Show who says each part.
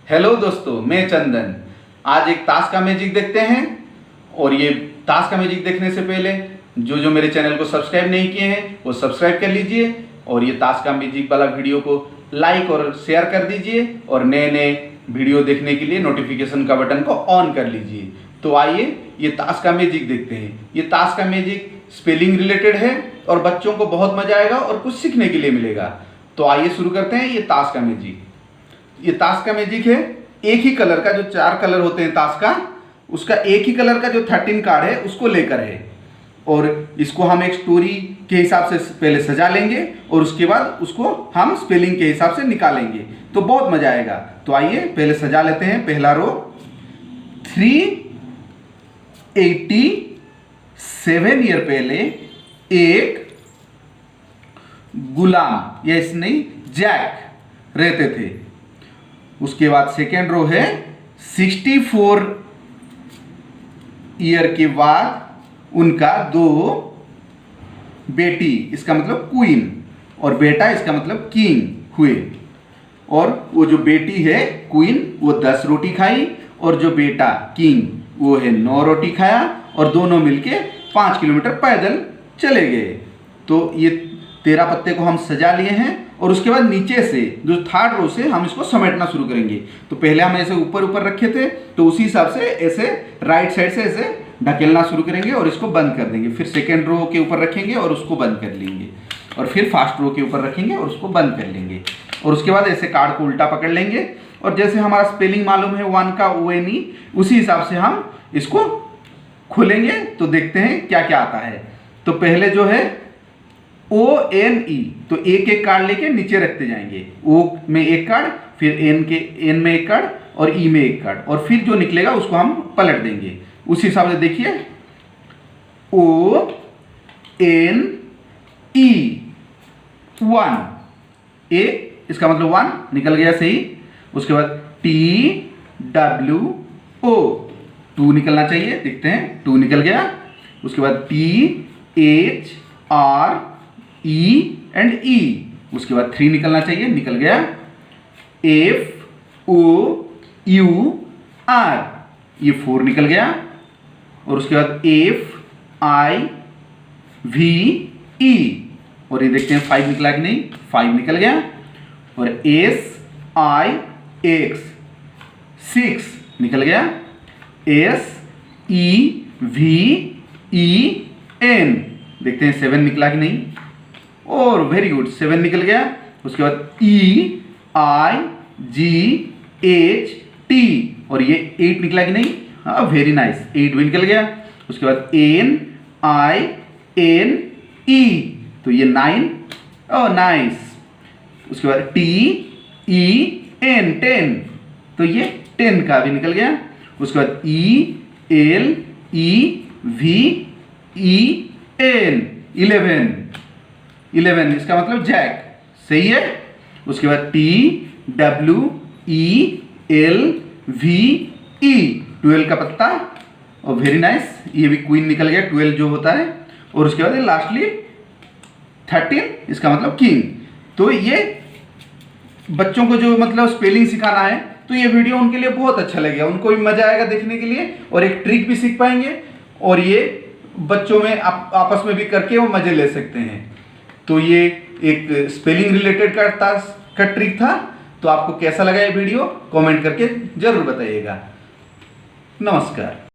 Speaker 1: Hello दोस्तों, मैं चंदन। आज एक ताश का मैजिक देखते हैं। और ये ताश का मैजिक देखने से पहले जो मेरे चैनल को सब्सक्राइब नहीं किए हैं वो सब्सक्राइब कर लीजिए और ये ताश का मैजिक वाला वीडियो को लाइक और शेयर कर दीजिए और नए नए वीडियो देखने के लिए नोटिफिकेशन का बटन को ऑन कर लीजिए। तो आइए ये ताश का मैजिक देखते हैं। ये ताश का मैजिक स्पेलिंग रिलेटेड है और बच्चों को बहुत मजा आएगा और कुछ सीखने के लिए मिलेगा। तो आइए शुरू करते हैं ये ताश का मैजिक। ये ताश का मैजिक है, एक ही कलर का, जो 4 कलर होते हैं ताश का, उसका एक ही कलर का जो 13 कार्ड है उसको लेकर है। और इसको हम एक स्टोरी के हिसाब से पहले सजा लेंगे और उसके बाद उसको हम स्पेलिंग के हिसाब से निकालेंगे, तो बहुत मजा आएगा। तो आइए पहले सजा लेते हैं। पहला रो 387 ईयर पहले एक गुलाम या इसने जैक रहते थे। उसके बाद सेकेंड रो है 64 ईयर के बाद उनका 2 बेटी, इसका मतलब क्वीन, और बेटा इसका मतलब किंग हुए। और वो जो बेटी है क्वीन वो 10 रोटी खाई और जो बेटा किंग वो है 9 रोटी खाया और दोनों मिलके 5 किलोमीटर पैदल चले गए। तो ये 13 पत्ते को हम सजा लिए हैं और उसके बाद नीचे से जो थर्ड रो से हम इसको समेटना शुरू करेंगे। तो पहले हम ऐसे ऊपर ऊपर रखे थे, तो उसी हिसाब से ऐसे राइट साइड से ऐसे ढकेलना शुरू करेंगे और इसको बंद कर देंगे। फिर सेकेंड रो के ऊपर रखेंगे और उसको बंद कर लेंगे और फिर फर्स्ट रो के ऊपर रखेंगे और उसको बंद कर लेंगे। और उसके बाद ऐसे कार्ड को उल्टा पकड़ लेंगे और जैसे हमारा स्पेलिंग मालूम है 1 का ONE, उसी हिसाब से हम इसको खोलेंगे। तो देखते हैं क्या क्या आता है। तो पहले जो है ONE, तो एक एक कार्ड लेके नीचे रखते जाएंगे। O में एक कार्ड, फिर N में एक कार्ड और E में एक कार्ड, और फिर जो निकलेगा उसको हम पलट देंगे। उसी हिसाब से देखिए ONE 1, A इसका मतलब 1 निकल गया सही। उसके बाद TWO 2 निकलना चाहिए, देखते हैं 2 निकल गया। उसके बाद THRE एंड E, उसके बाद 3 निकलना चाहिए, निकल गया। FOUR ये 4 निकल गया। और उसके बाद FIVE, और ये देखते हैं 5 निकला कि नहीं, 5 निकल गया। और SIX 6 निकल गया। SEVEN देखते हैं 7 निकला कि नहीं, और वेरी गुड 7 निकल गया। उसके बाद EIGHT, और ये 8 निकला कि नहीं, हाँ वेरी नाइस, 8 भी निकल गया। उसके बाद NINE, तो ये 9, ओह नाइस। उसके बाद TEN 10, तो ये 10 का भी निकल गया। उसके बाद ELEVEN 11, इसका मतलब जैक, सही है। उसके बाद TWELVE 12 का पत्ता, और वेरी नाइस, ये भी क्वीन निकल गया, 12 जो होता है। और उसके बाद लास्टली 13, इसका मतलब किंग। तो ये बच्चों को जो मतलब स्पेलिंग सिखाना है, तो ये वीडियो उनके लिए बहुत अच्छा लगेगा, उनको भी मजा आएगा देखने के लिए और एक ट्रिक भी सीख पाएंगे और ये बच्चों में आपस में भी करके वो मजे ले सकते हैं। तो ये एक स्पेलिंग रिलेटेड का ट्रिक था। तो आपको कैसा लगा ये वीडियो कमेंट करके जरूर बताइएगा। नमस्कार।